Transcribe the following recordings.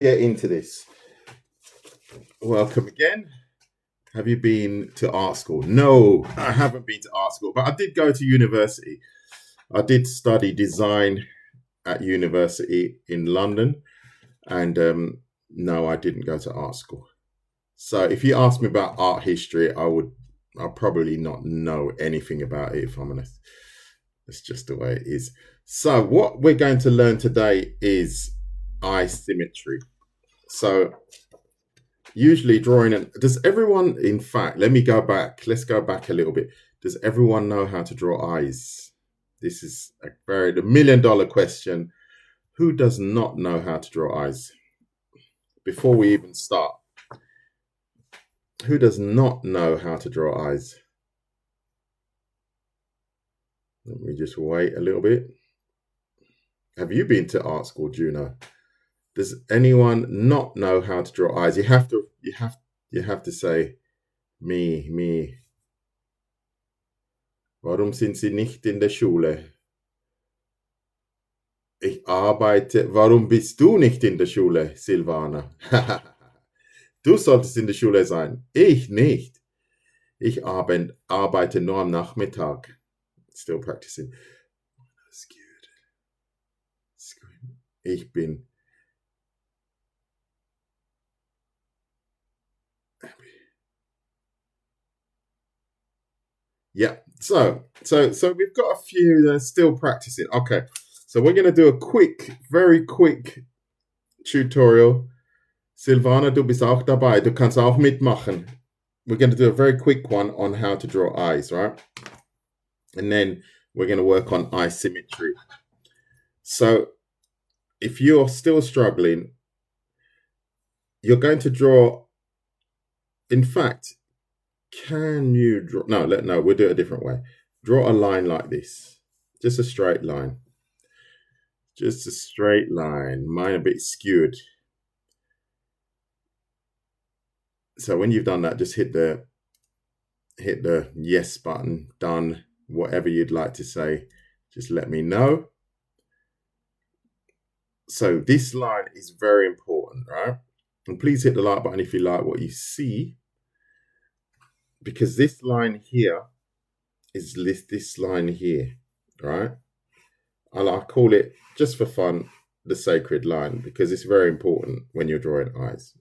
get into this. Welcome again. Have you been to art school? No, I haven't been to art school, but I did go to university. I did study design at university in London, and no, I didn't go to art school. So if you ask me about art history, I'll probably not know anything about it if I'm honest. It's just the way it is. So what we're going to learn today is eye symmetry. So usually drawing and does everyone, in fact, let's go back a little bit. Does everyone know how to draw eyes? This is the $1 million question. Who does not know how to draw eyes? Before we even start, who does not know how to draw eyes? Let me just wait a little bit. Have you been to art school, Juno? Does anyone not know how to draw eyes? You have to say me. Warum sind Sie nicht in der Schule? Ich arbeite. Warum bist du nicht in der Schule, Silvana? Du solltest in der Schule sein. Ich nicht. Ich arbeite nur am Nachmittag. Still practicing. That's good. Ich bin Yeah. So we've got a few that are still practicing. Okay. So we're going to do a very quick tutorial. Silvana, du bist auch dabei. Du kannst auch mitmachen. We're going to do a very quick one on how to draw eyes, right? And then we're going to work on eye symmetry. So if you're still struggling, you're going to draw. In fact, can you draw? No, we'll do it a different way. Draw a line like this. Just a straight line. Just a straight line. Mine a bit skewed. So when you've done that, just hit the yes button. Done. Whatever you'd like to say, just let me know. So this line is very important, right? And please hit the like button if you like what you see, because this line here is this line here, right? I call it, just for fun, the sacred line, because it's very important when you're drawing eyes.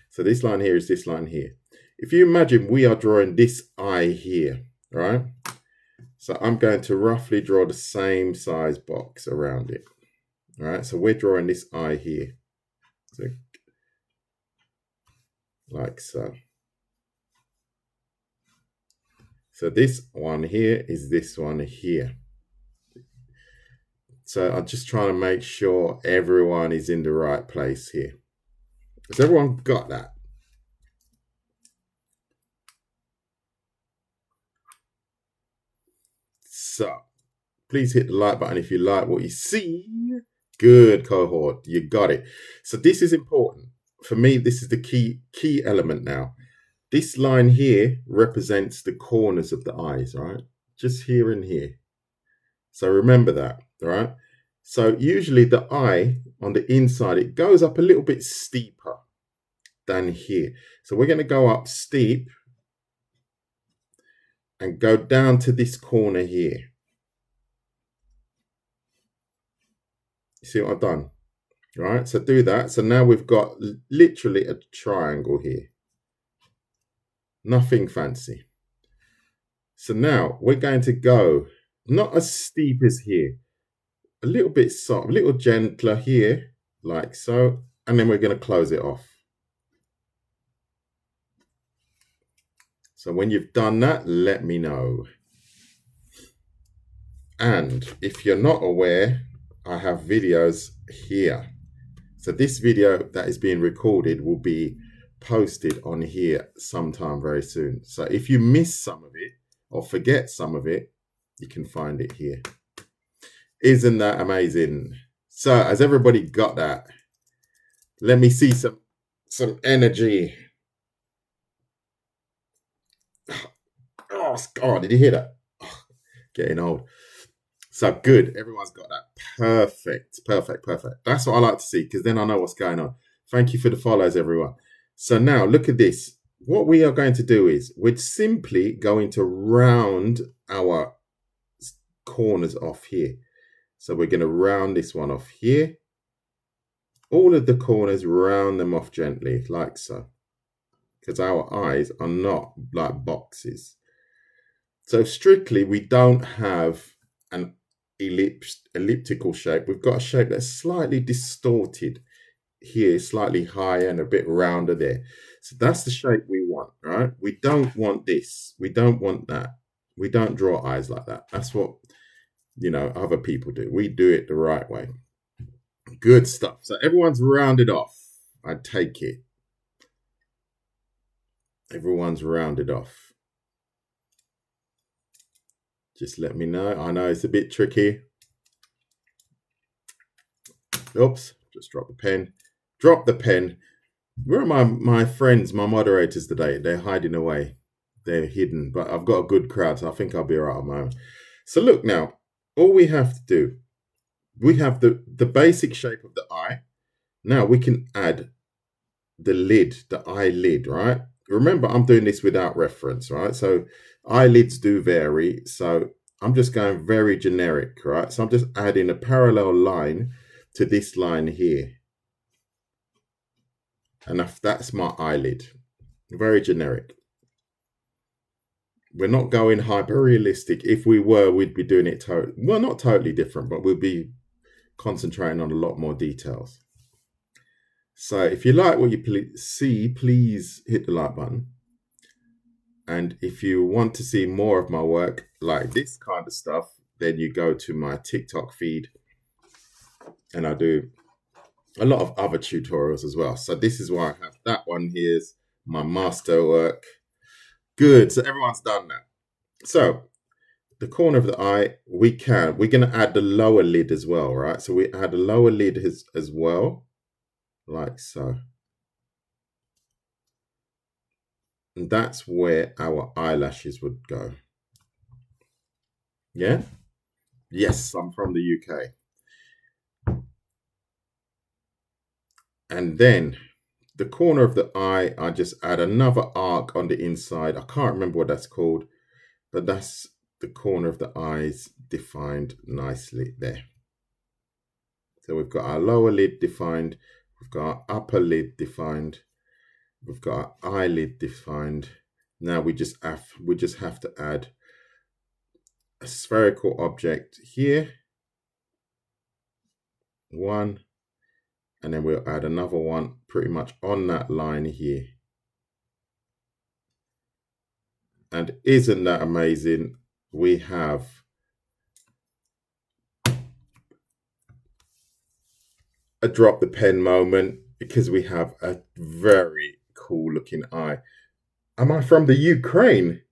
So this line here is this line here. If you imagine we are drawing this eye here, right? So I'm going to roughly draw the same size box around it. All right, so we're drawing this eye here. So, like so. So this one here is this one here. So I'm just trying to make sure everyone is in the right place here. Has everyone got that? So please hit the like button if you like what you see. Good, cohort. You got it. So this is important. For me, this is the key element now. This line here represents the corners of the eyes, right? Just here and here. So remember that, right? So usually the eye on the inside, it goes up a little bit steeper than here. So we're going to go up steep and go down to this corner here. You see what I've done? Right, so do that. So now we've got literally a triangle here. Nothing fancy. So now we're going to go not as steep as here, a little bit soft, a little gentler here, like so, and then we're going to close it off. So when you've done that, let me know. And if you're not aware, I have videos here. So this video that is being recorded will be posted on here sometime very soon. So if you miss some of it or forget some of it, you can find it here. Isn't that amazing? So has everybody got that? Let me see some energy. Oh, God, did you hear that? Oh, getting old. So good. Everyone's got that. Perfect. Perfect. Perfect. That's what I like to see because then I know what's going on. Thank you for the follows, everyone. So now look at this. What we are going to do is we're simply going to round our corners off here. So we're going to round this one off here. All of the corners, round them off gently, like so. Because our eyes are not like boxes. So strictly, we don't have an elliptical shape. We've got a shape that's slightly distorted here, slightly higher and a bit rounder there. So that's the shape we want, right? We don't want this. We don't want that. We don't draw eyes like that. That's what, other people do. We do it the right way. Good stuff. So everyone's rounded off. I take it. Everyone's rounded off. Just let me know. I know it's a bit tricky. Oops, just drop the pen. Drop the pen. Where are my friends, my moderators today? They're hiding away. They're hidden, but I've got a good crowd, so I think I'll be all right on my own. So look now, all we have to do, we have the basic shape of the eye. Now we can add the lid, the eyelid, right? Remember, I'm doing this without reference, right? So eyelids do vary. So I'm just going very generic, right? So I'm just adding a parallel line to this line here. And that's my eyelid. Very generic. We're not going hyper realistic. If we were, we'd be doing it not totally different, but we'll be concentrating on a lot more details. So if you like what you see, please hit the like button. And if you want to see more of my work, like this kind of stuff, then you go to my TikTok feed. And I do a lot of other tutorials as well. So this is why I have that one. Here's my master work. Good. So everyone's done that. So the corner of the eye, we're going to add the lower lid as well, right? So we add a lower lid as well, like so. And that's where our eyelashes would go. Yeah? Yes, I'm from the UK. And then the corner of the eye, I just add another arc on the inside. I can't remember what that's called, but that's the corner of the eyes defined nicely there. So we've got our lower lid defined. We've got our upper lid defined. We've got our eyelid defined. Now we just have to add a spherical object here. One. And then we'll add another one pretty much on that line here. And isn't that amazing? We have a drop the pen moment because we have a very cool looking eye. Am I from the Ukraine?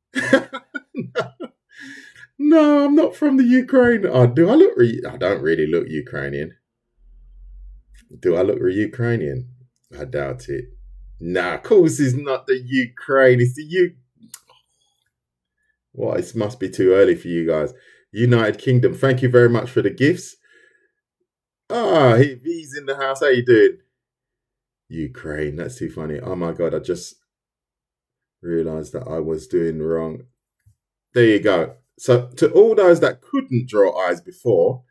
No, I'm not from the Ukraine. Oh, do I look? I don't really look Ukrainian. Do I look Ukrainian? I doubt it. Nah, of course it's not the Ukraine. It's the Well, it must be too early for you guys. United Kingdom. Thank you very much for the gifts. Ah, he's in the house. How you doing? Ukraine. That's too funny. Oh my God, I just realized that I was doing wrong. There you go. So to all those that couldn't draw eyes before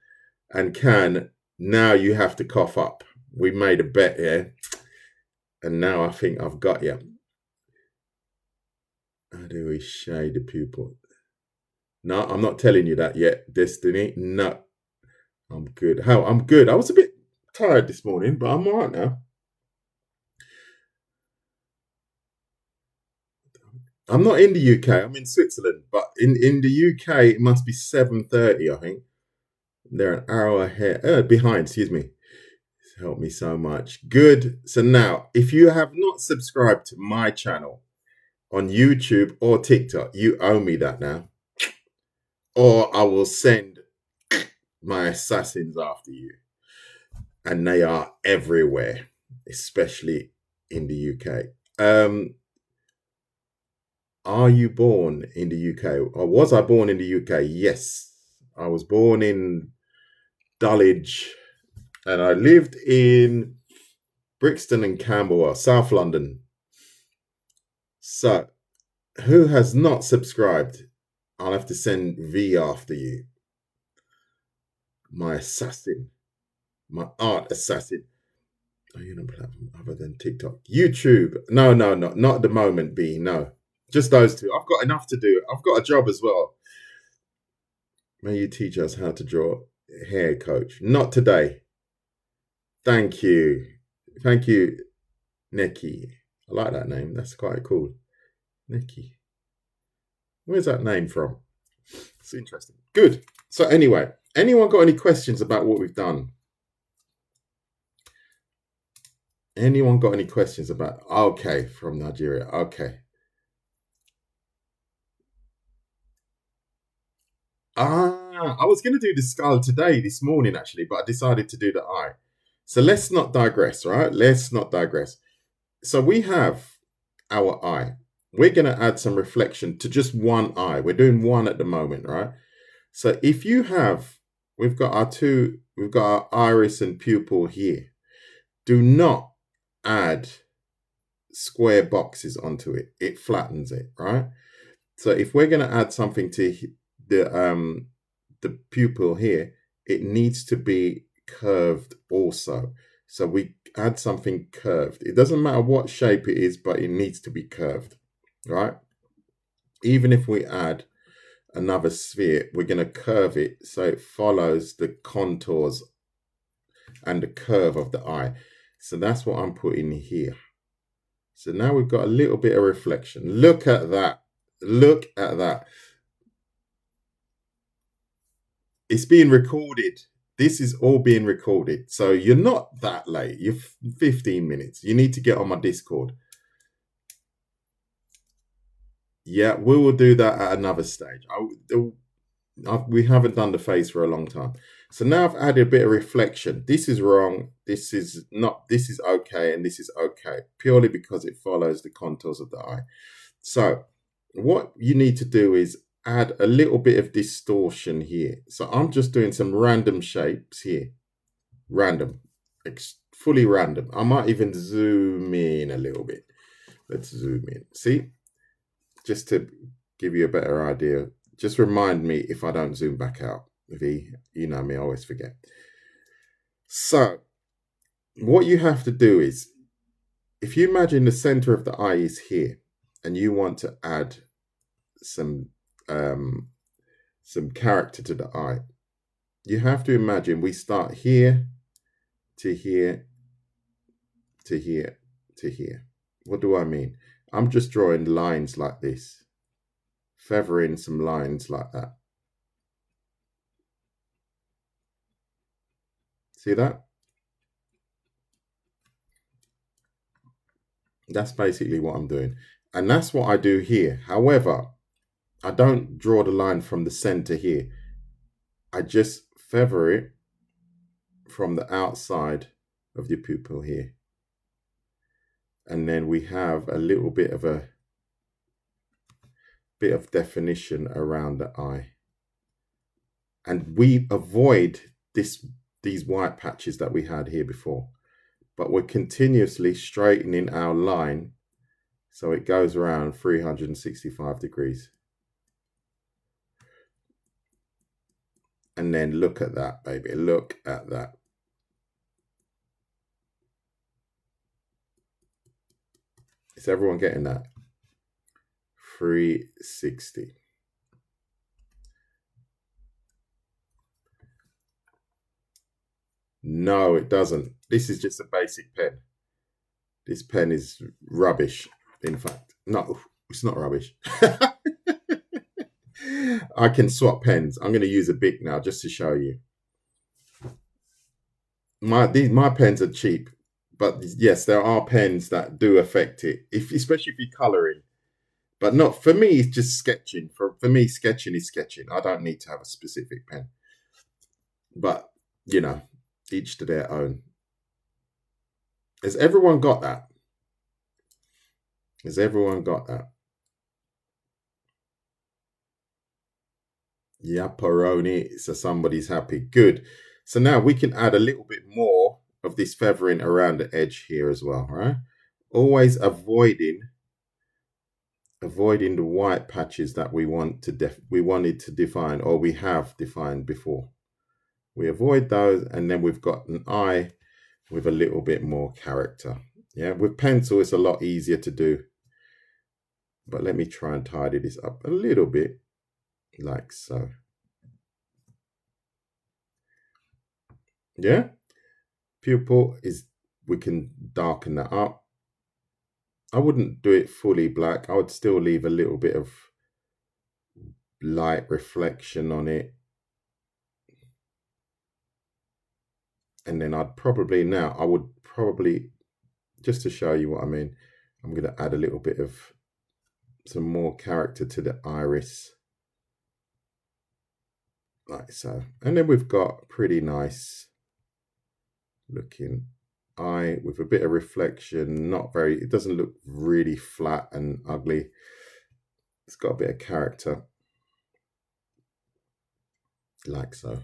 and can, now you have to cough up. We made a bet here. And now I think I've got you. How do we shade the pupil? No, I'm not telling you that yet, Destiny. No. I'm good. How? I'm good. I was a bit tired this morning, but I'm all right now. I'm not in the UK. I'm in Switzerland, but in the UK it must be 7:30. I think they're an hour ahead, behind. Excuse me. It's helped me so much. Good. So now, if you have not subscribed to my channel on YouTube or TikTok, you owe me that now, or I will send my assassins after you, and they are everywhere, especially in the UK. Are you born in the UK? Or was I born in the UK? Yes, I was born in Dulwich, and I lived in Brixton and Camberwell, South London. So, who has not subscribed? I'll have to send V after you. My assassin, my art assassin. Are you on a platform other than TikTok? YouTube. No, not at the moment, B. No. Just those two. I've got enough to do. I've got a job as well. May you teach us how to draw hair, coach. Not today. Thank you. Thank you, Neki. I like that name. That's quite cool. Neki. Where's that name from? It's interesting. Good. So anyway, anyone got any questions about what we've done? Anyone got any questions about? Okay, from Nigeria. Okay. I was going to do the skull today, this morning, actually, but I decided to do the eye. So let's not digress, right? Let's not digress. So we have our eye. We're going to add some reflection to just one eye. We're doing one at the moment, right? So if you have, we've got our iris and pupil here. Do not add square boxes onto it. It flattens it, right? So if we're going to add something to the pupil here, it needs to be curved also. So we add something curved. It doesn't matter what shape it is, but it needs to be curved, right? Even if we add another sphere, we're going to curve it so it follows the contours and the curve of the eye. So that's what I'm putting here. So now we've got a little bit of reflection. Look at that. Look at that. It's being recorded. This is all being recorded. So you're not that late. You're 15 minutes. You need to get on my Discord. Yeah, we will do that at another stage. We haven't done the face for a long time. So now I've added a bit of reflection. This is wrong. This is not. This is okay, and this is okay, purely because it follows the contours of the eye. So what you need to do is add a little bit of distortion here. So I'm just doing some random shapes here. Random. Fully random. I might even zoom in a little bit. Let's zoom in. See? Just to give you a better idea. Just remind me if I don't zoom back out. V, you know me, I always forget. So what you have to do is, if you imagine the center of the eye is here, and you want to add some character to the eye, you have to imagine we start here to here to here to here. What do I mean? I'm just drawing lines like this, feathering some lines like that. See that? That's basically what I'm doing. And that's what I do here. However, I don't draw the line from the center here. I just feather it from the outside of the pupil here. And then we have a little bit of definition around the eye. And we avoid these white patches that we had here before. But we're continuously straightening our line so it goes around 365 degrees. And then look at that, baby. Look at that. Is everyone getting that? 360. No, it doesn't. This is just a basic pen. This pen is rubbish, in fact. No, it's not rubbish. I can swap pens. I'm going to use a Bic now just to show you. My pens are cheap, but yes, there are pens that do affect it, especially if you're coloring. But not for me. It's just sketching. For me, sketching is sketching. I don't need to have a specific pen. But you know, each to their own. Has everyone got that? Has everyone got that? Yaparoni. So somebody's happy. Good. So now we can add a little bit more of this feathering around the edge here as well, right? Always avoiding the white patches that we wanted to define, or we have defined before. We avoid those, and then we've got an eye with a little bit more character. Yeah, with pencil it's a lot easier to do, but let me try and tidy this up a little bit, like so. Yeah, pupil is, we can darken that up. I wouldn't do it fully black. I would still leave a little bit of light reflection on it. And then I would probably, just to show you what I mean, I'm going to add a little bit of some more character to the iris, like so. And then we've got pretty nice looking eye with a bit of reflection. It doesn't look really flat and ugly. It's got a bit of character, like so.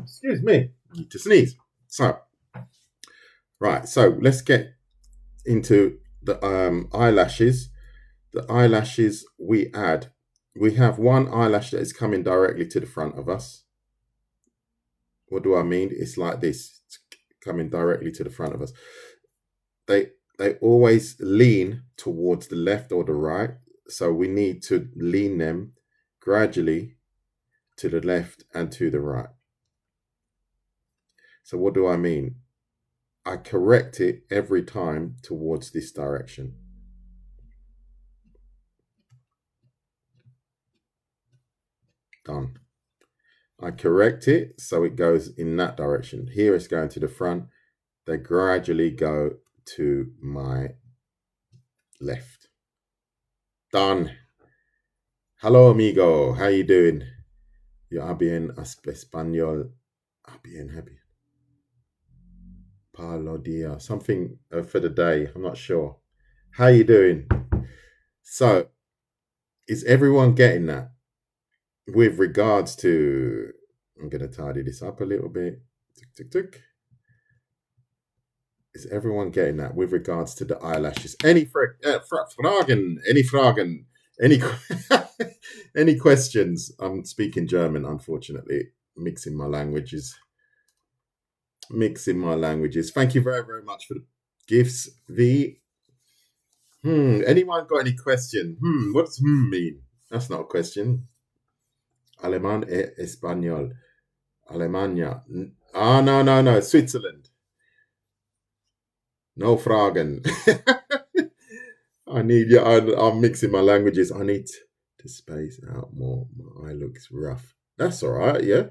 Excuse me, need to sneeze. So, right, so let's get into the eyelashes. The eyelashes we have one eyelash that is coming directly to the front of us. What do I mean? It's like this, it's coming directly to the front of us. They always lean towards the left or the right, so we need to lean them gradually to the left and to the right. So what do I mean? I correct it every time towards this direction. Done. I correct it so it goes in that direction. Here it's going to the front. They gradually go to my left. Done. Hello, amigo. How you doing? Yo bien español. Bien happy. Palo dia. Something for the day. I'm not sure. How you doing? So, is everyone getting that? With regards to, I'm going to tidy this up a little bit. Tick, tick, tick. Is everyone getting that with regards to the eyelashes? Any Fragen? Any questions? I'm speaking German, unfortunately. Mixing my languages. Thank you very, very much for the gifts, V. Anyone got any question? What does mean? That's not a question. Alemán e español. Alemania. No. Switzerland. No Fragen. I'm mixing my languages. I need to space out more. My eye looks rough. That's all right, yeah.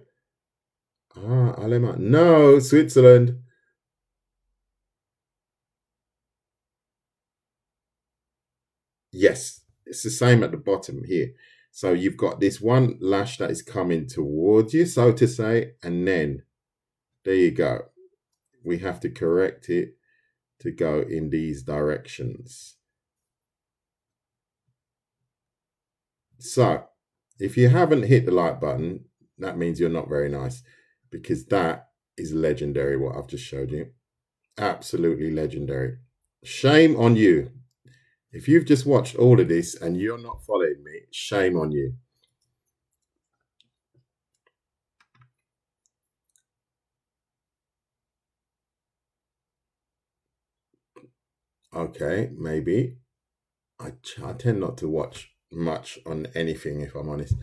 Alemán. No, Switzerland. Yes, it's the same at the bottom here. So you've got this one lash that is coming towards you, so to say, and then there you go. We have to correct it to go in these directions. So if you haven't hit the like button, that means you're not very nice, because that is legendary what I've just showed you. Absolutely legendary. Shame on you. If you've just watched all of this and you're not following me, shame on you. Okay, maybe. I tend not to watch much on anything, if I'm honest.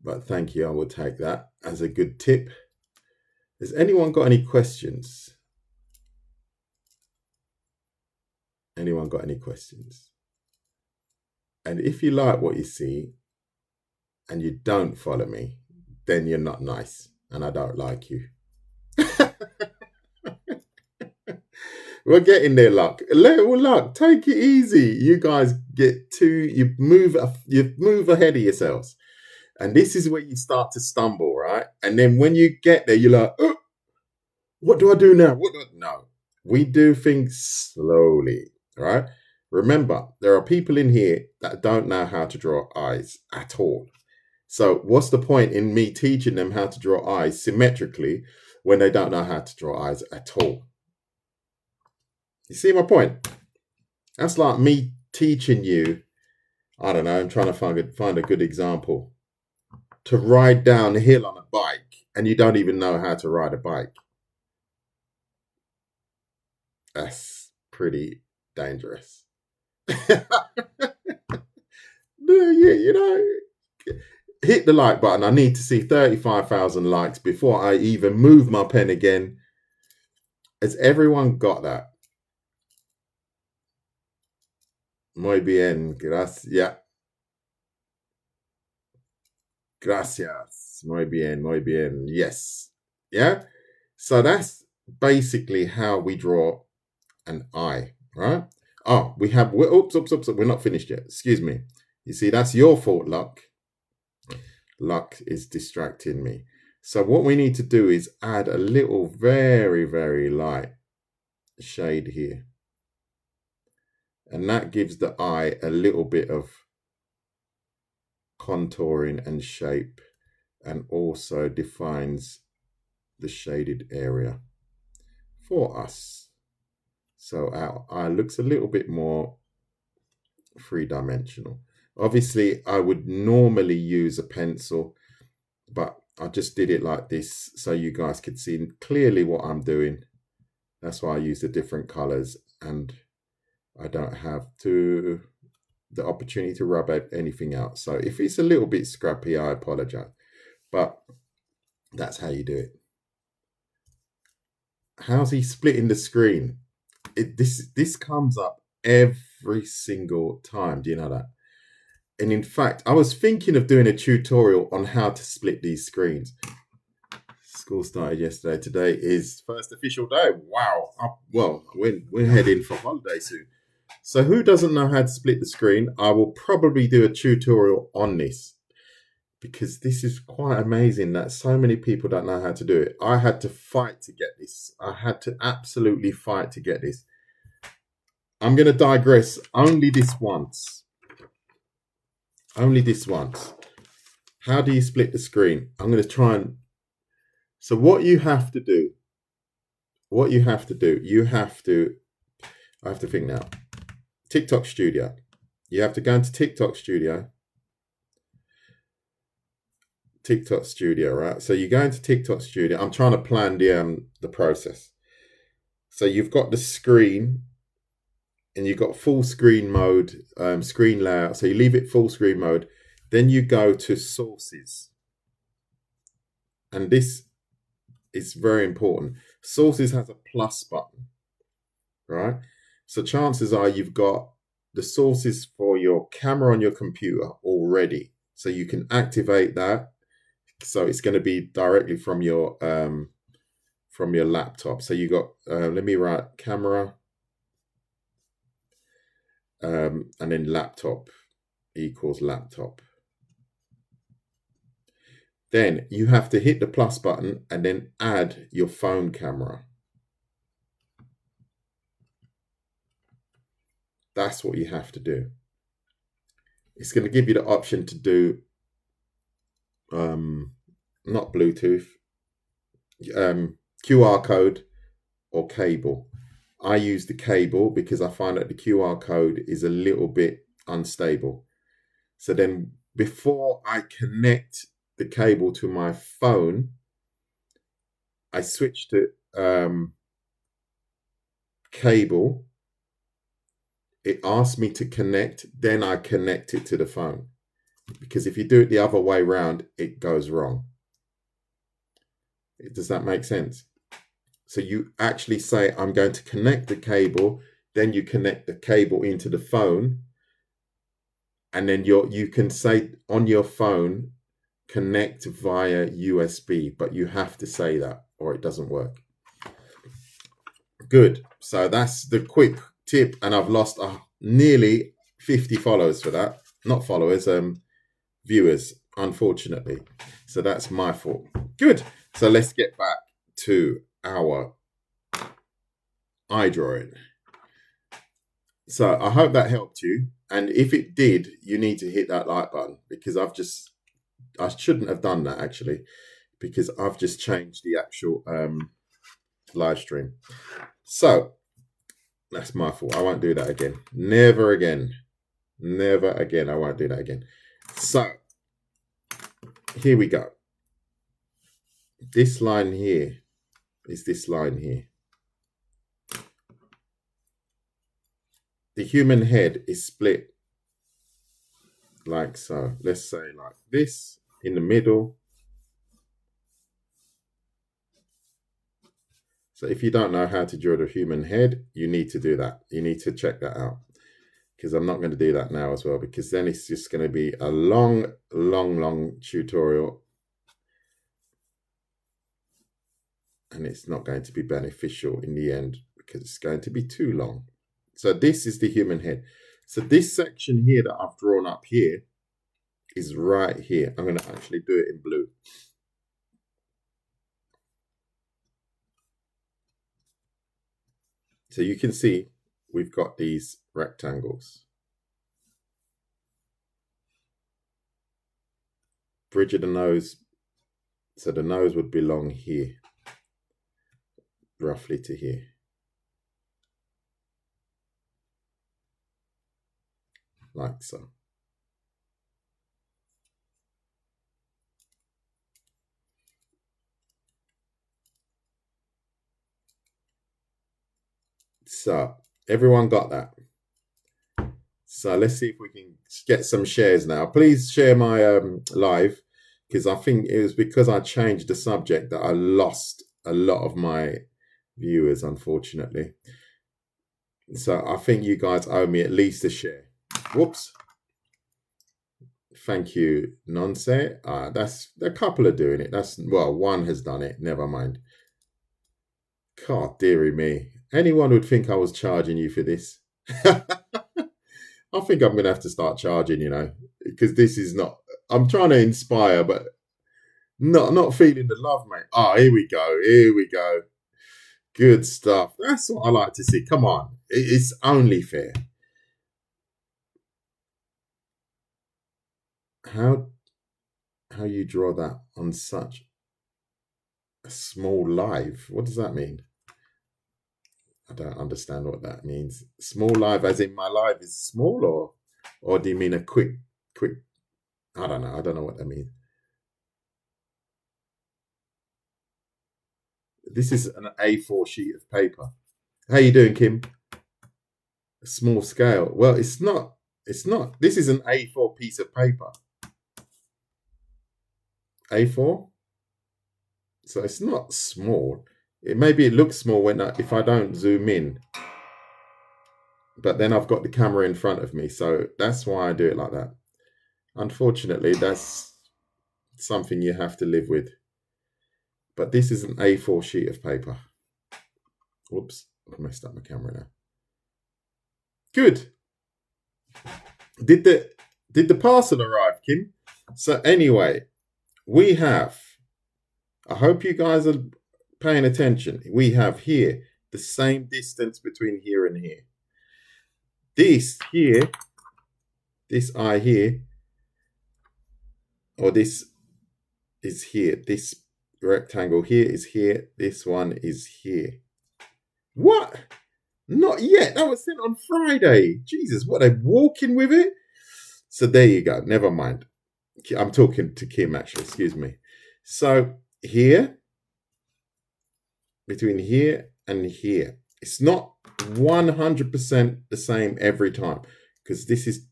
But thank you. I will take that as a good tip. Has anyone got any questions? Anyone got any questions? And if you like what you see and you don't follow me, then you're not nice and I don't like you. We're getting there, Luck. Luck, take it easy. You guys you move ahead of yourselves. And this is where you start to stumble, right? And then when you get there, you're like, oh, what do I do now? No, we do things slowly, right? Remember, there are people in here that don't know how to draw eyes at all. So what's the point in me teaching them how to draw eyes symmetrically when they don't know how to draw eyes at all? You see my point? That's like me teaching you, I don't know, I'm trying to find a good example, to ride down a hill on a bike and you don't even know how to ride a bike. That's pretty dangerous. You know, hit the like button. I need to see 35,000 likes before I even move my pen again. Has everyone got that? Muy bien, gracias. Gracias. Muy bien, muy bien. Yes. Yeah. So that's basically how we draw an eye, right? Oh, oops, we're not finished yet. Excuse me. You see, that's your fault, Luck. Luck is distracting me. So what we need to do is add a little very, very light shade here. And that gives the eye a little bit of contouring and shape, and also defines the shaded area for us. So our eye looks a little bit more three-dimensional. Obviously, I would normally use a pencil, but I just did it like this so you guys could see clearly what I'm doing. That's why I use the different colors, and I don't have the opportunity to rub out anything out. So if it's a little bit scrappy, I apologize, but that's how you do it. How's he splitting the screen? This comes up every single time. Do you know that? And in fact, I was thinking of doing a tutorial on how to split these screens. School started yesterday. Today is first official day. Wow. Well, we're heading for holiday soon. So who doesn't know how to split the screen? I will probably do a tutorial on this, because this is quite amazing that so many people don't know how to do it. I had to fight to get this. I had to absolutely fight to get this. I'm going to digress only this once. Only this once. How do you split the screen? I'm going to try and... So what you have to do, I have to think now. TikTok Studio. You have to go into TikTok Studio. TikTok Studio, right? So you go into TikTok Studio. I'm trying to plan the process. So you've got the screen, and you've got full screen mode, screen layout. So you leave it full screen mode. Then you go to sources. And this is very important. Sources has a plus button, right? So chances are you've got the sources for your camera on your computer already. So you can activate that. So it's going to be directly from your laptop. So you got, let me write camera, and then laptop equals laptop. Then you have to hit the plus button and then add your phone camera. That's what you have to do. It's going to give you the option to do not Bluetooth, QR code or cable. I use the cable because I find that the QR code is a little bit unstable. So then before I connect the cable to my phone, I switch to cable. It asks me to connect, then I connect it to the phone. Because if you do it the other way around, it goes wrong. Does that make sense? So you actually say, I'm going to connect the cable, then you connect the cable into the phone, and then you can say on your phone, connect via USB, but you have to say that or it doesn't work. Good. So that's the quick tip, and I've lost nearly 50 followers for that. Not followers, viewers, unfortunately. So that's my fault. Good. So let's get back to our eye drawing. So I hope that helped you. And if it did, you need to hit that like button, because I shouldn't have done that actually, because I've just changed the actual live stream. So that's my fault. I won't do that again. Never again. Never again. I won't do that again. So here we go. This line here is this line here. The human head is split like so. Let's say like this in the middle. So if you don't know how to draw the human head, you need to do that. You need to check that out, because I'm not going to do that now as well, because then it's just going to be a long tutorial, and it's not going to be beneficial in the end because it's going to be too long. So this is the human head. So this section here that I've drawn up here is right here. I'm going to actually do it in blue. So you can see we've got these rectangles. Bridge of the nose. So the nose would belong here, roughly to here. Like so. So everyone got that? So let's see if we can get some shares now. Please share my live, because I think it was because I changed the subject that I lost a lot of my viewers, unfortunately. So I think you guys owe me at least a share. Whoops. Thank you, Nonce. That's a couple are doing it. That's, well, one has done it. Never mind. God, dearie me. Anyone would think I was charging you for this. I think I'm going to have to start charging, you know, because this is not, I'm trying to inspire, but not feeling the love, mate. Oh, here we go. Here we go. Good stuff. That's what I like to see. Come on. It's only fair. How you draw that on such a small live? What does that mean? I don't understand what that means. Small live as in my live is small, or do you mean a quick, I don't know. I don't know what that means. This is an A4 sheet of paper. How you doing, Kim? A small scale. Well, it's not. This is an A4 piece of paper. A4. So it's not small. Maybe it looks small if I don't zoom in. But then I've got the camera in front of me, so that's why I do it like that. Unfortunately, that's something you have to live with. But this is an A4 sheet of paper. Whoops, I've messed up my camera now. Good. Did the parcel arrive, Kim? So anyway, we have, I hope you guys are paying attention. We have here the same distance between here and here. This here, this eye here, or this is here. This rectangle here is here. This one is here. What? Not yet. That was sent on Friday. Jesus, what, they're walking with it? So there you go. Never mind. I'm talking to Kim, actually. Excuse me. So here, between here and here, it's not 100% the same every time, because this is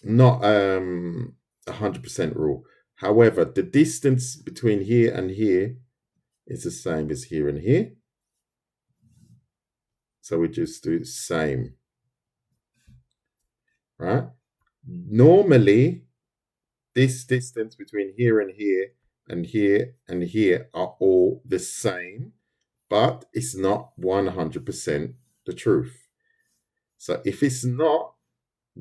not 100% rule. However, the distance between here and here is the same as here and here. So we just do the same, right? Normally, this distance between here and here and here and here are all the same, but it's not 100% the truth. So if it's not,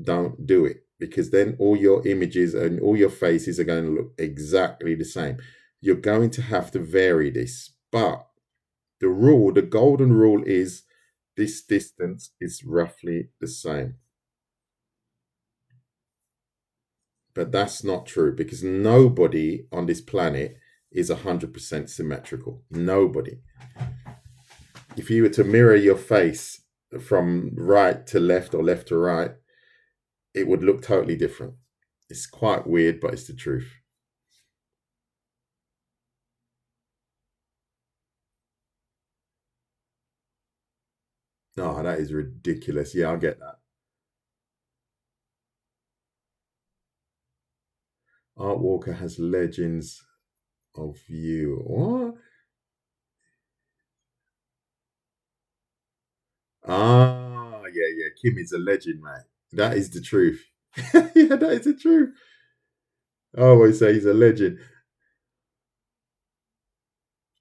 don't do it, because then all your images and all your faces are going to look exactly the same. You're going to have to vary this, but the golden rule is this distance is roughly the same. But that's not true, because nobody on this planet is 100% symmetrical. Nobody. If you were to mirror your face from right to left or left to right, it would look totally different. It's quite weird, but it's the truth. Oh, that is ridiculous. Yeah, I get that. Art Walker has legends of you. What? Ah, yeah. Kim is a legend, mate. That is the truth. Yeah, that is the truth. I always say he's a legend.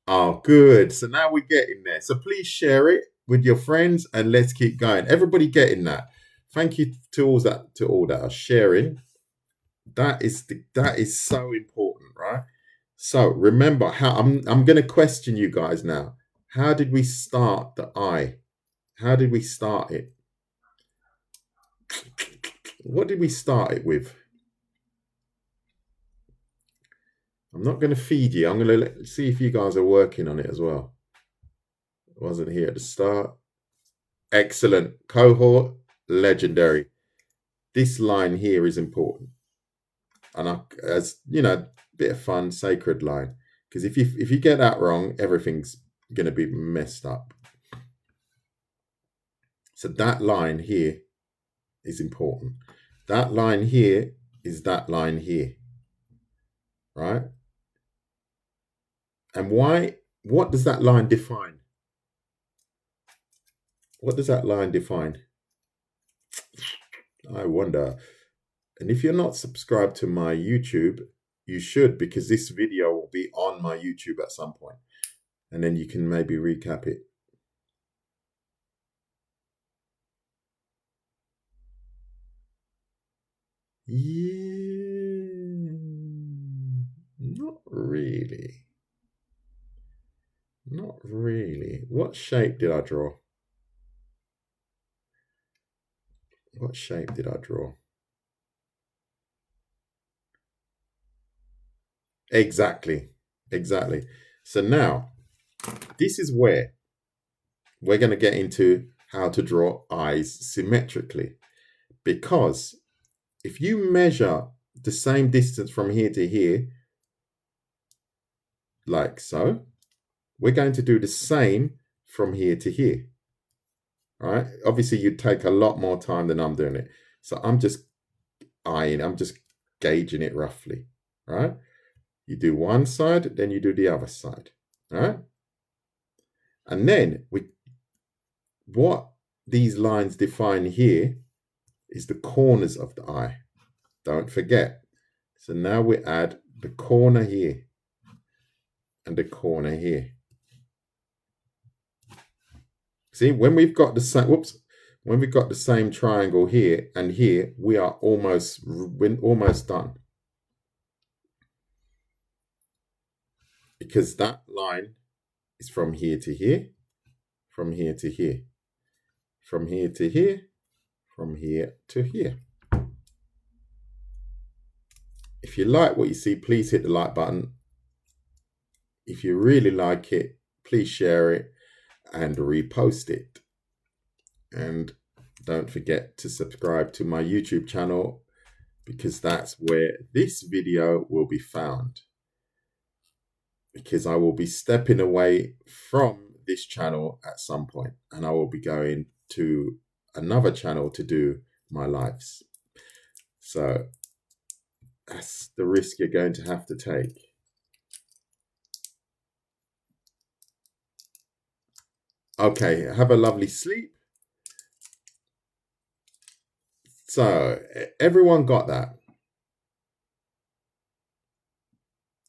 Oh, good. So now we're getting there. So please share it with your friends and let's keep going. Everybody getting that. Thank you to all that are sharing. That is so important, right? So remember how I'm going to question you guys now. How did we start the eye? How did we start it? What did we start it with? I'm not going to feed you. I'm going to see if you guys are working on it as well. I wasn't here at the start. Excellent. Cohort, legendary. This line here is important. And as you know, bit of fun, sacred line. Because if you get that wrong, everything's going to be messed up. So that line here is important. That line here is that line here. Right? And why? What does that line define? What does that line define? I wonder. And if you're not subscribed to my YouTube, you should, because this video will be on my YouTube at some point. And then you can maybe recap it. Yeah, not really. Not really. What shape did I draw? What shape did I draw? Exactly. So now, this is where we're going to get into how to draw eyes symmetrically. Because if you measure the same distance from here to here, like so, we're going to do the same from here to here. Right? Obviously, you'd take a lot more time than I'm doing it. So I'm just gauging it roughly. Right? You do one side, then you do the other side. Right? And then what these lines define here is the corners of the eye. Don't forget. So now we add the corner here and the corner here. See, when we've got the same triangle here and here, we're almost done. Because that line is from here to here, from here to here, from here to here, from here to here. If you like what you see, please hit the like button. If you really like it, please share it and repost it. And don't forget to subscribe to my YouTube channel, because that's where this video will be found. Because I will be stepping away from this channel at some point, and I will be going to another channel to do my lives. So that's the risk you're going to have to take. Okay, have a lovely sleep. So everyone got that?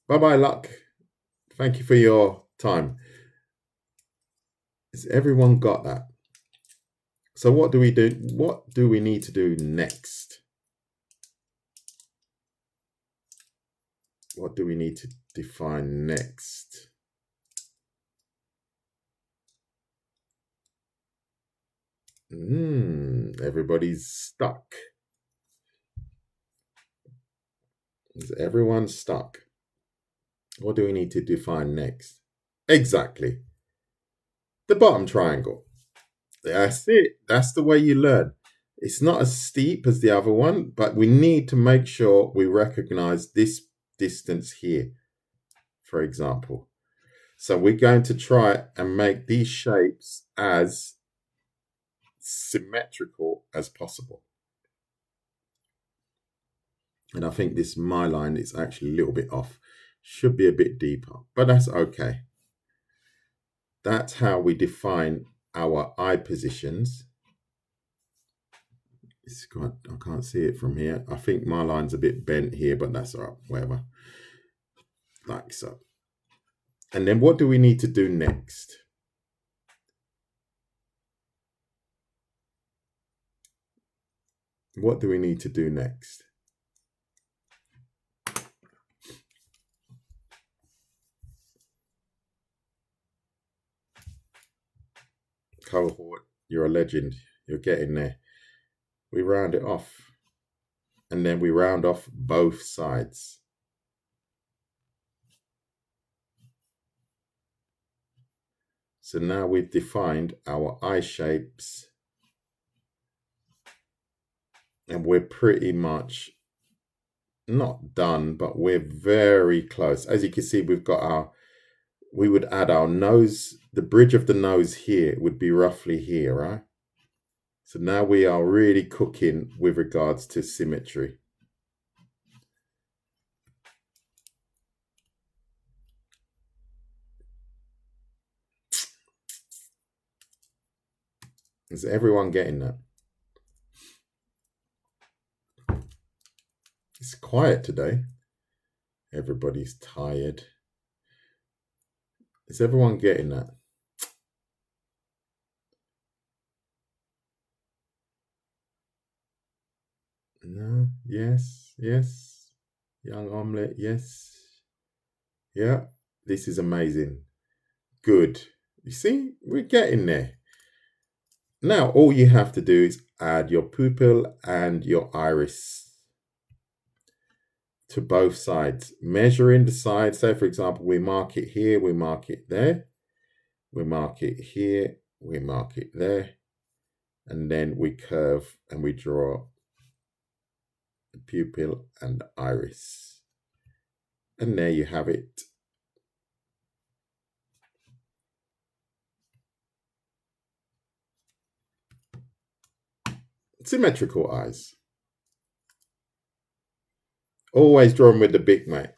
Bye-bye, luck. Thank you for your time. Has everyone got that? So what do we do? What do we need to do next? What do we need to define next? Everybody's stuck. Is everyone stuck? What do we need to define next? Exactly. The bottom triangle. That's it. That's the way you learn. It's not as steep as the other one, but we need to make sure we recognize this distance here, for example. So we're going to try and make these shapes as symmetrical as possible. And I think my line is actually a little bit off. Should be a bit deeper, but that's okay. That's how we define our eye positions. I can't see it from here. I think my line's a bit bent here, but that's all right, whatever. Like so. And then what do we need to do next? What do we need to do next? Cohort, you're a legend. You're getting there. We round it off. And then we round off both sides. So now we've defined our eye shapes. And we're pretty much not done, but we're very close. As you can see, we would add our nose, the bridge of the nose here would be roughly here, right? So now we are really cooking with regards to symmetry. Is everyone getting that? It's quiet today. Everybody's tired. Is everyone getting that? No? Yes? Yes? Young omelette? Yes? Yeah? This is amazing. Good. You see? We're getting there. Now, all you have to do is add your pupil and your iris to both sides. Measuring the sides. Say, for example, we mark it here, we mark it there. We mark it here, we mark it there. And then we curve and we draw the pupil and the iris. And there you have it. Symmetrical eyes. Always drawn with the Bic, mate.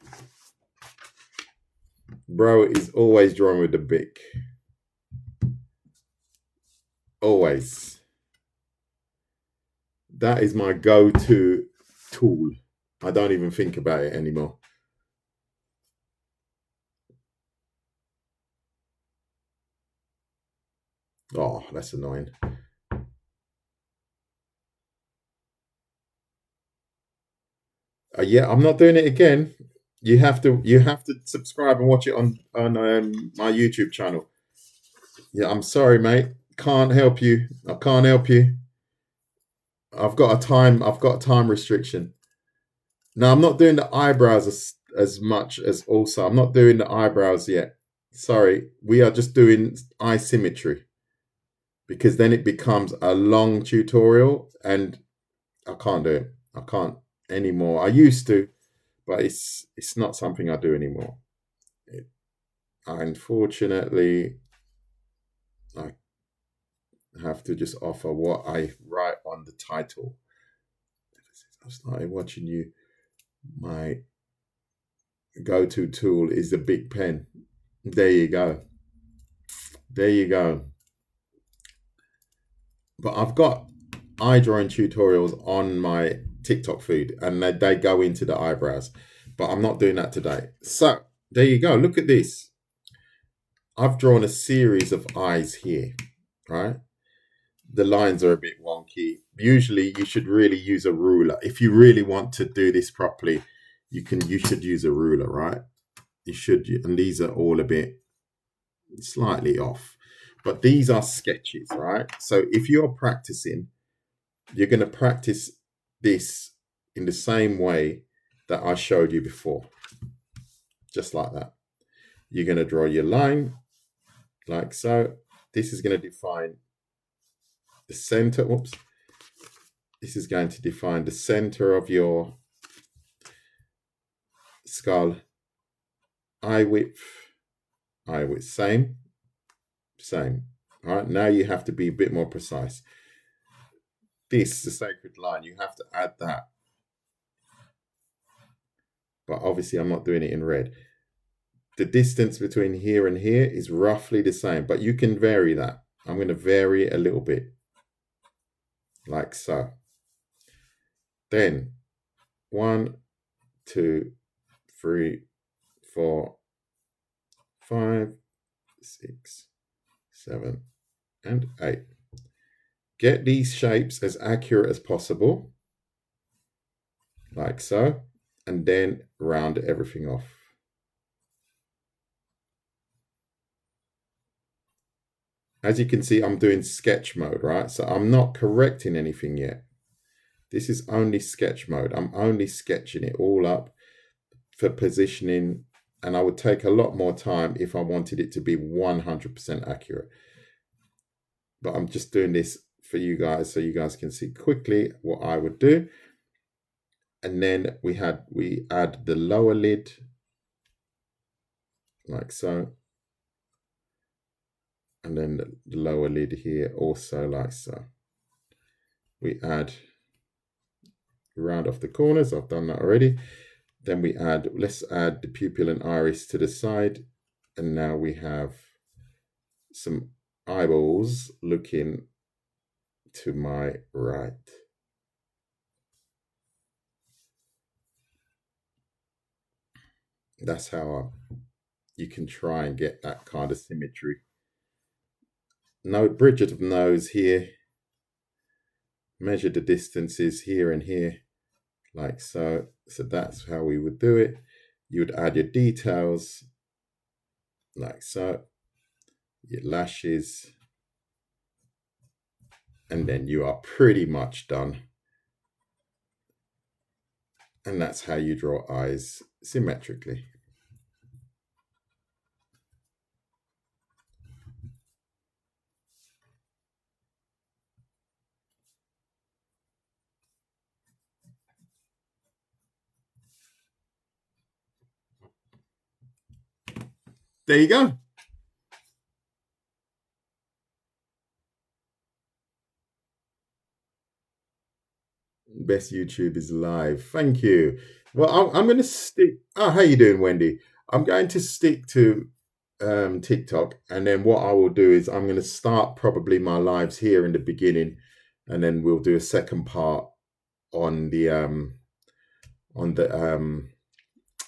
Bro is always drawn with the Bic. Always. That is my go-to tool. I don't even think about it anymore. Oh, that's annoying. Yeah, I'm not doing it again. You have to subscribe and watch it on my YouTube channel. Yeah, I'm sorry, mate. Can't help you. I can't help you. I've got a time restriction. Now I'm not doing the eyebrows as much as also. I'm not doing the eyebrows yet. Sorry, we are just doing eye symmetry because then it becomes a long tutorial and I can't do it. I can't anymore. I used to, but it's not something I do anymore. Unfortunately, I have to just offer what I write on the title. I started watching you. My go-to tool is the Bic pen. There you go. There you go. But I've got eye drawing tutorials on my TikTok feed and they go into the eyebrows. But I'm not doing that today. So there you go. Look at this. I've drawn a series of eyes here, right? The lines are a bit wonky. Usually you should really use a ruler. If you really want to do this properly, you should use a ruler, right? You should, and these are all a bit slightly off. But these are sketches, right? So if you're practicing, you're going to practice this in the same way that I showed you before. Just like that. You're going to draw your line like so. This is going to define the center. Whoops. This is going to define the center of your skull. Eye width, same. All right, now you have to be a bit more precise. This, the sacred line, you have to add that. But obviously I'm not doing it in red. The distance between here and here is roughly the same, but you can vary that. I'm going to vary it a little bit, like so. Then 1, 2, 3, 4, 5, 6, 7, and 8. Get these shapes as accurate as possible, like so, and then round everything off. As you can see, I'm doing sketch mode, right? So I'm not correcting anything yet. This is only sketch mode. I'm only sketching it all up for positioning, and I would take a lot more time if I wanted it to be 100% accurate. But I'm just doing this for you guys so you guys can see quickly what I would do. And then we add the lower lid like so. And then the lower lid here also like so. We round off the corners. I've done that already. Then let's add the pupil and iris to the side. And now we have some eyeballs looking to my right. That's how you can try and get that kind of symmetry. No bridge of nose here. Measure the distances here and here, like so. So that's how we would do it. You would add your details, like so, your lashes, and then you are pretty much done. And that's how you draw eyes symmetrically. There you go. Best YouTube is live. Thank you. Well, I'm going to stick. Oh, how you doing, Wendy? I'm going to stick to TikTok, and then what I will do is I'm going to start probably my lives here in the beginning, and then we'll do a second part on the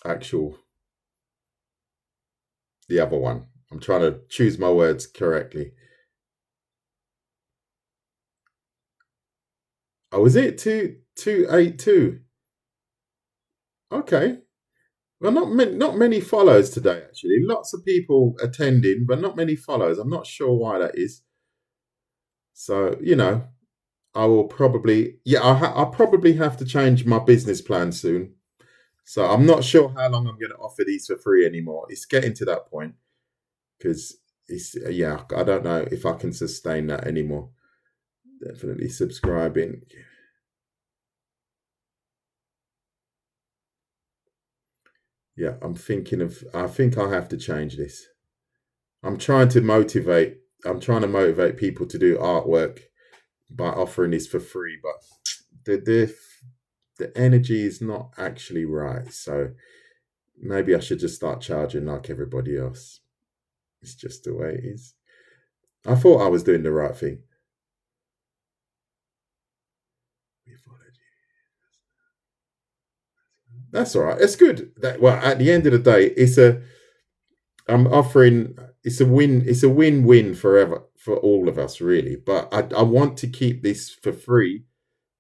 actual the other one. I'm trying to choose my words correctly. Oh, is it 282? Okay. Well, not many follows today, actually. Lots of people attending, but not many follows. I'm not sure why that is. So, I will probably, I'll probably have to change my business plan soon. So I'm not sure how long I'm going to offer these for free anymore. It's getting to that point because I don't know if I can sustain that anymore. Definitely subscribing. Yeah, I think I'll have to change this. I'm trying to motivate people to do artwork by offering this for free, but the energy is not actually right. So maybe I should just start charging like everybody else. It's just the way it is. I thought I was doing the right thing. That's all right. It's good. Well, at the end of the day, it's a win-win forever for all of us, really. But I want to keep this for free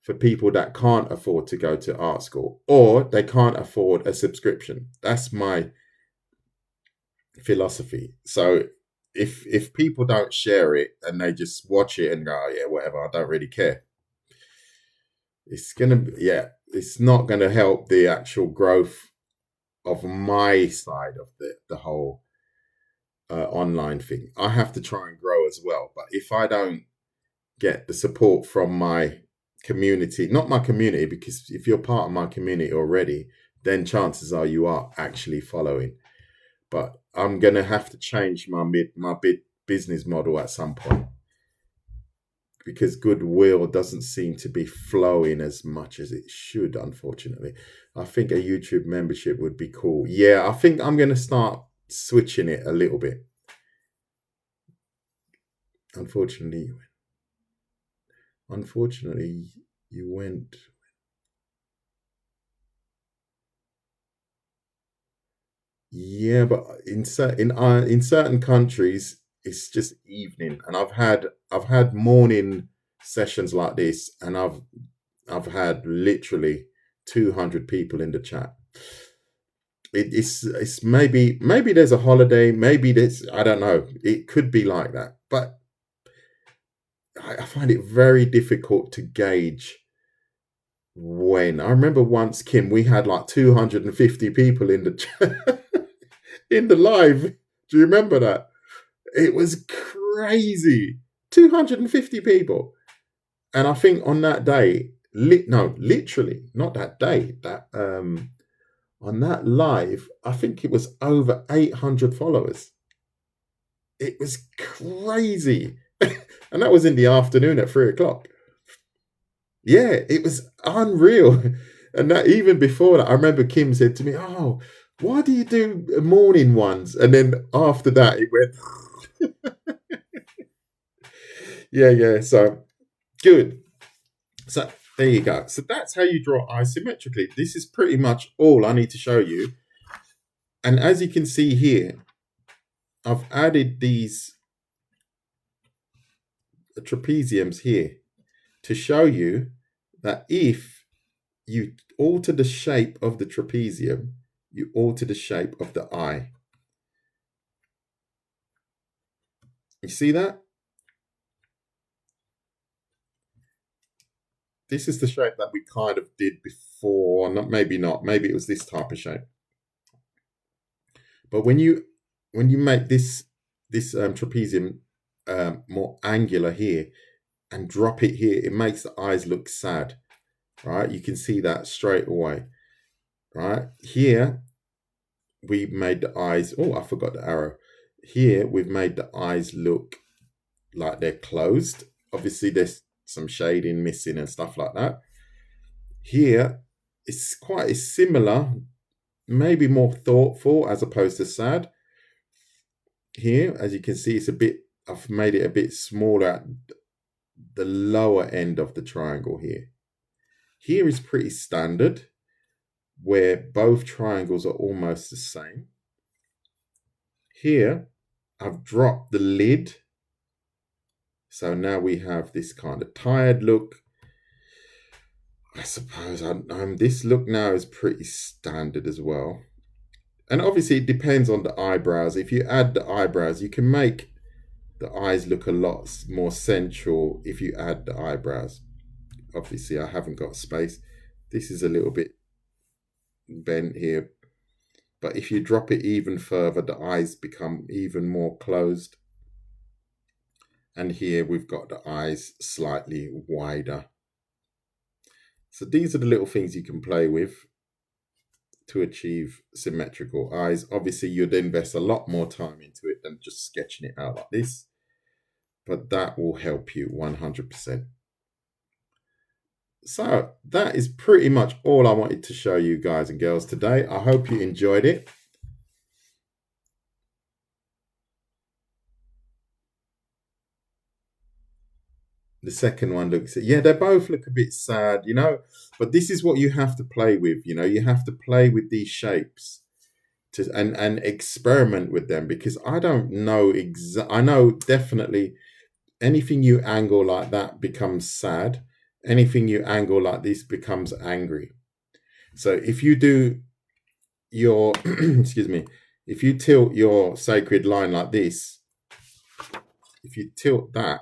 for people that can't afford to go to art school or they can't afford a subscription. That's my philosophy. So if people don't share it and they just watch it and go, oh, yeah, whatever, I don't really care, it's gonna be, yeah, it's not gonna help the actual growth of my side of the whole online thing. I have to try and grow as well. But if I don't get the support from my community, not my community, because if you're part of my community already, then chances are you are actually following. But I'm gonna have to change my business model at some point, because goodwill doesn't seem to be flowing as much as it should, unfortunately. I think a YouTube membership would be cool. Yeah, I think I'm going to start switching it a little bit. Unfortunately, you went. Yeah, but in certain countries, it's just evening, and I've had morning sessions like this, and I've had literally 200 people in the chat. It's maybe there's a holiday, maybe there's, I don't know. It could be like that, but I find it very difficult to gauge when. I remember once, Kim, we had like 250 people in the chat, in the live. Do you remember that? It was crazy. 250 people. And I think on that day, literally, not that day, that on that live, I think it was over 800 followers. It was crazy. And that was in the afternoon at 3 o'clock. Yeah, it was unreal. And that, even before that, I remember Kim said to me, oh, why do you do morning ones? And then after that, it went, yeah. So good. So there you go. So that's how you draw eyes symmetrically. This is pretty much all I need to show you. And as you can see here, I've added these trapeziums here to show you that if you alter the shape of the trapezium, you alter the shape of the eye. You see that? This is the shape that we kind of did before. Maybe not. Maybe it was this type of shape. But when you make this trapezium more angular here and drop it here, it makes the eyes look sad, right? You can see that straight away, right? Here, we made the eyes, oh, I forgot the arrow. Here, we've made the eyes look like they're closed. Obviously, there's some shading missing and stuff like that. Here, it's quite similar, maybe more thoughtful as opposed to sad. Here, as you can see, it's a bit, I've made it a bit smaller at the lower end of the triangle here. Here is pretty standard, where both triangles are almost the same. Here, I've dropped the lid. So now we have this kind of tired look. I suppose this look now is pretty standard as well. And obviously it depends on the eyebrows. If you add the eyebrows, you can make the eyes look a lot more sensual if you add the eyebrows. Obviously I haven't got space. This is a little bit bent here. But if you drop it even further, the eyes become even more closed. And here we've got the eyes slightly wider. So these are the little things you can play with to achieve symmetrical eyes. Obviously, you'd invest a lot more time into it than just sketching it out like this. But that will help you 100%. So that is pretty much all I wanted to show you guys and girls today. I hope you enjoyed it. The second one looks, yeah, they both look a bit sad, you know, but this is what you have to play with, you know, you have to play with these shapes to and experiment with them, because I don't know I know definitely anything you angle like that becomes sad. Anything you angle like this becomes angry. So if you do your, excuse me, if you tilt your sacred line like this, If you tilt that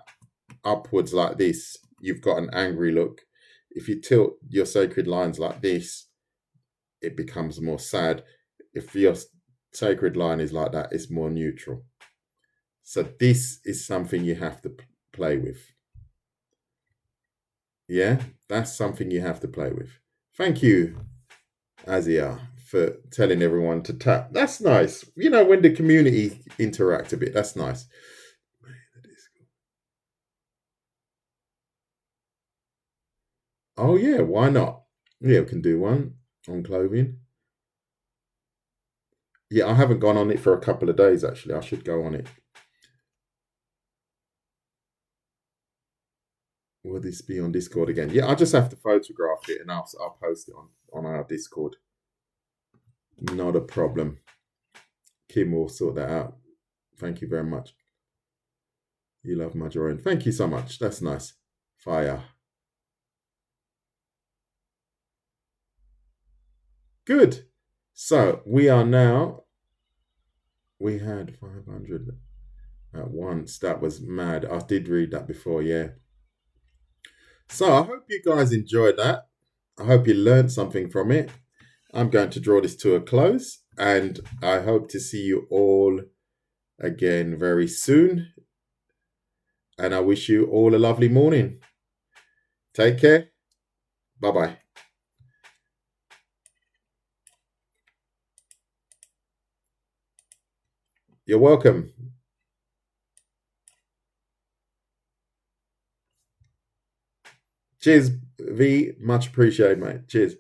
upwards like this, you've got an angry look. If you tilt your sacred lines like this, it becomes more sad. If your sacred line is like that, it's more neutral. So this is something you have to play with. Yeah, that's something you have to play with. Thank you, Azia, for telling everyone to tap. That's nice. You know, when the community interact a bit, that's nice. Oh yeah, why not? Yeah, we can do one on clothing. Yeah, I haven't gone on it for a couple of days actually. I should go on it. Will this be on Discord again? Yeah, I just have to photograph it and I'll post it on our Discord. Not a problem. Kim will sort that out. Thank you very much. You love my drawing. Thank you so much. That's nice. Fire. Good. So we are now. We had 500 at once. That was mad. I did read that before, yeah. So I hope you guys enjoyed that. I hope you learned something from it. I'm going to draw this to a close, and I hope to see you all again very soon. And I wish you all a lovely morning. Take care. Bye bye. You're welcome. Cheers, V. Much appreciated, mate. Cheers.